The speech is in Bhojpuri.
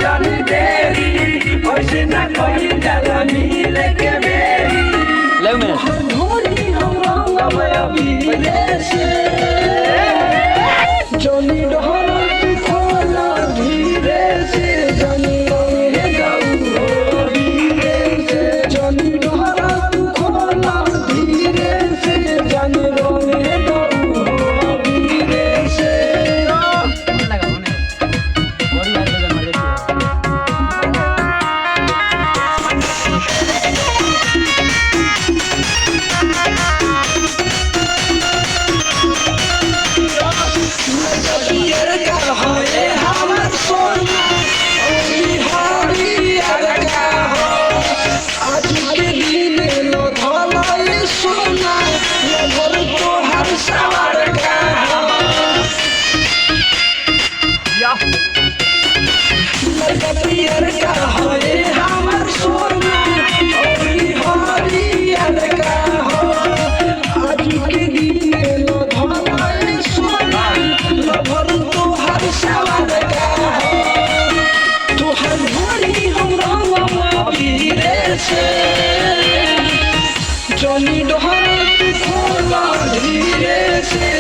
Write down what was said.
जानी देरी ऐसे ना कोई जलानी लेके मेरी लव में धोनी हम रंग अभी से जानी डहर खोला धीरे से जानी रे गाऊ धीरे से जानी डहर खोला धीरे से जानी रे गाऊ धीरे से लगा होने और यार बजा मजे जानी डहर खोला धीरे से